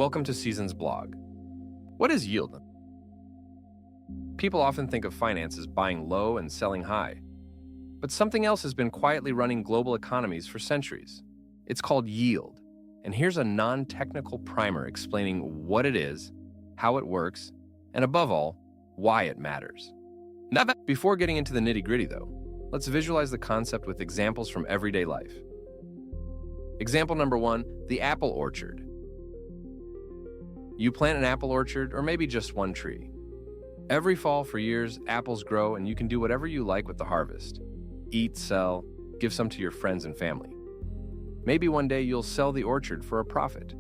Welcome to Season's blog. What is yield? People often think of finance as buying low and selling high. But something else has been quietly running global economies for centuries. It's called yield. And here's a non-technical primer explaining what it is, how it works, and above all, why it matters. Before getting into the nitty-gritty though, let's visualize the concept with examples from everyday life. Example number 1, the apple orchard. You plant an apple orchard, or maybe just one tree. Every fall for years, apples grow and you can do whatever you like with the harvest. Eat, sell, give some to your friends and family. Maybe one day you'll sell the orchard for a profit.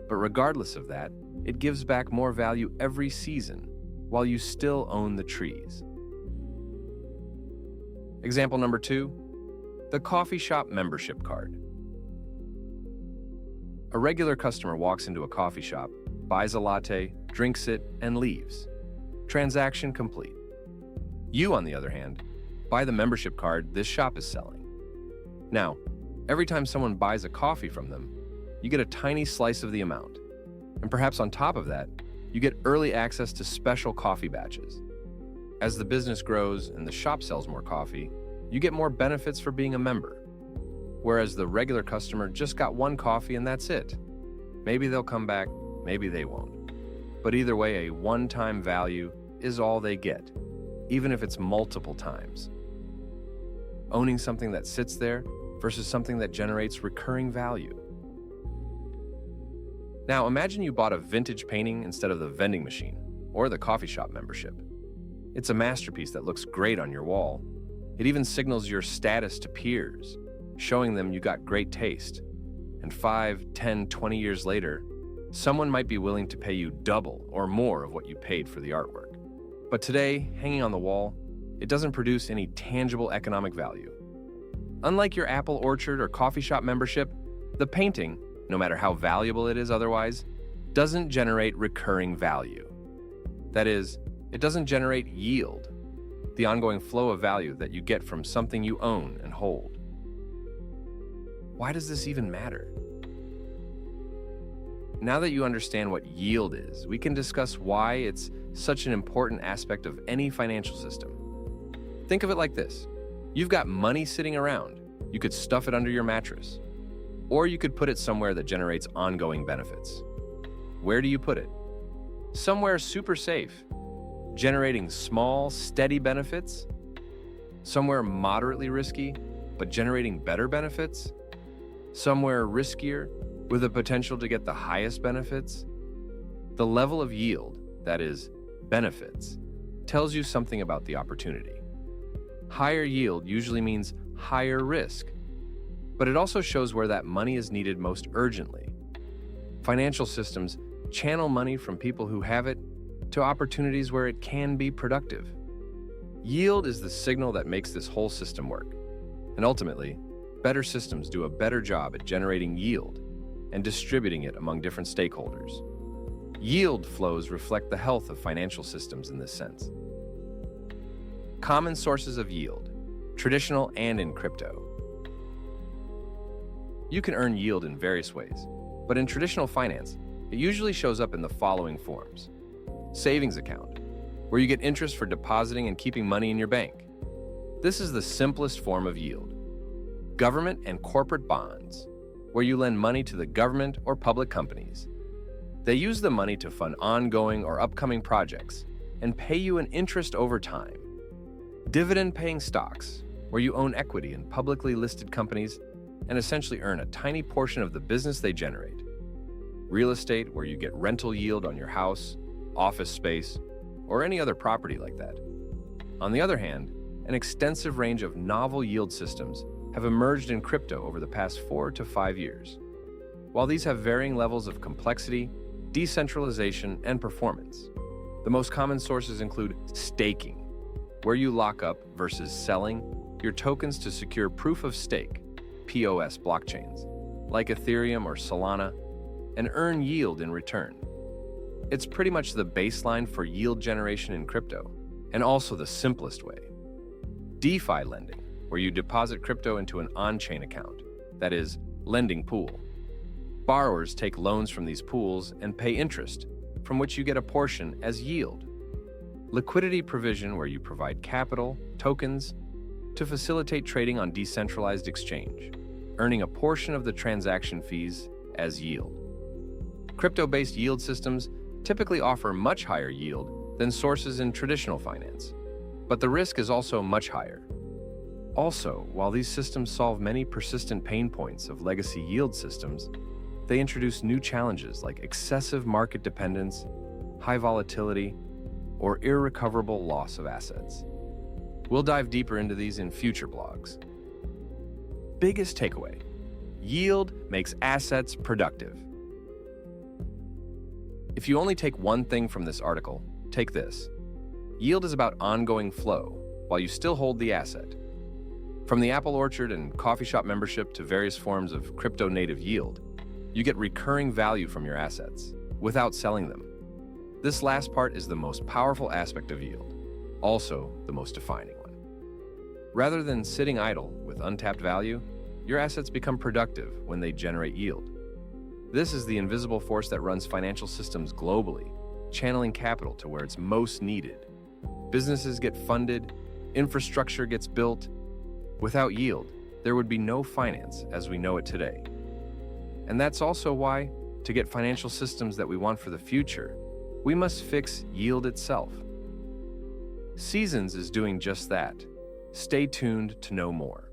But regardless of that, it gives back more value every season while you still own the trees. Example number 2, the coffee shop membership card. A regular customer walks into a coffee shop, buys a latte, drinks it, and leaves. Transaction complete. You, on the other hand, buy the membership card this shop is selling. Now, every time someone buys a coffee from them, you get a tiny slice of the amount. And perhaps on top of that, you get early access to special coffee batches. As the business grows and the shop sells more coffee, you get more benefits for being a member. Whereas the regular customer just got one coffee and that's it. Maybe they'll come back, maybe they won't. But either way, a one-time value is all they get, even if it's multiple times. Owning something that sits there versus something that generates recurring value. Now imagine you bought a vintage painting instead of the vending machine or the coffee shop membership. It's a masterpiece that looks great on your wall. It even signals your status to peers, showing them you got great taste. And 5, 10, 20 years later, someone might be willing to pay you double or more of what you paid for the artwork. But today, hanging on the wall, it doesn't produce any tangible economic value. Unlike your apple orchard or coffee shop membership, the painting, no matter how valuable it is otherwise, doesn't generate recurring value. That is, it doesn't generate yield, the ongoing flow of value that you get from something you own and hold. Why does this even matter? Now that you understand what yield is, we can discuss why it's such an important aspect of any financial system. Think of it like this. You've got money sitting around. You could stuff it under your mattress. Or you could put it somewhere that generates ongoing benefits. Where do you put it? Somewhere super safe, generating small, steady benefits? Somewhere moderately risky, but generating better benefits? Somewhere riskier, with the potential to get the highest benefits? The level of yield, that is, benefits, tells you something about the opportunity. Higher yield usually means higher risk, but it also shows where that money is needed most urgently. Financial systems channel money from people who have it to opportunities where it can be productive. Yield is the signal that makes this whole system work. And ultimately, better systems do a better job at generating yield and distributing it among different stakeholders. Yield flows reflect the health of financial systems in this sense. Common sources of yield, traditional and in crypto. You can earn yield in various ways, but in traditional finance, it usually shows up in the following forms. Savings account, where you get interest for depositing and keeping money in your bank. This is the simplest form of yield. Government and corporate bonds, where you lend money to the government or public companies. They use the money to fund ongoing or upcoming projects and pay you an interest over time. Dividend-paying stocks, where you own equity in publicly listed companies and essentially earn a tiny portion of the business they generate. Real estate, where you get rental yield on your house, office space, or any other property like that. On the other hand, an extensive range of novel yield systems have emerged in crypto over the past 4 to 5 years. While these have varying levels of complexity, decentralization, and performance, the most common sources include staking, where you lock up versus selling your tokens to secure proof of stake, POS blockchains, like Ethereum or Solana, and earn yield in return. It's pretty much the baseline for yield generation in crypto, and also the simplest way. DeFi lending, where you deposit crypto into an on-chain account, that is, lending pool. Borrowers take loans from these pools and pay interest, from which you get a portion as yield. Liquidity provision, where you provide capital, tokens, to facilitate trading on decentralized exchange, earning a portion of the transaction fees as yield. Crypto-based yield systems typically offer much higher yield than sources in traditional finance, but the risk is also much higher. Also, while these systems solve many persistent pain points of legacy yield systems, they introduce new challenges like excessive market dependence, high volatility, or irrecoverable loss of assets. We'll dive deeper into these in future blogs. Biggest takeaway: yield makes assets productive. If you only take one thing from this article, take this. Yield is about ongoing flow while you still hold the asset. From the apple orchard and coffee shop membership to various forms of crypto-native yield, you get recurring value from your assets without selling them. This last part is the most powerful aspect of yield, also the most defining one. Rather than sitting idle with untapped value, your assets become productive when they generate yield. This is the invisible force that runs financial systems globally, channeling capital to where it's most needed. Businesses get funded, infrastructure gets built. Without yield, there would be no finance as we know it today. And that's also why, to get financial systems that we want for the future, we must fix yield itself. Seasons is doing just that. Stay tuned to know more.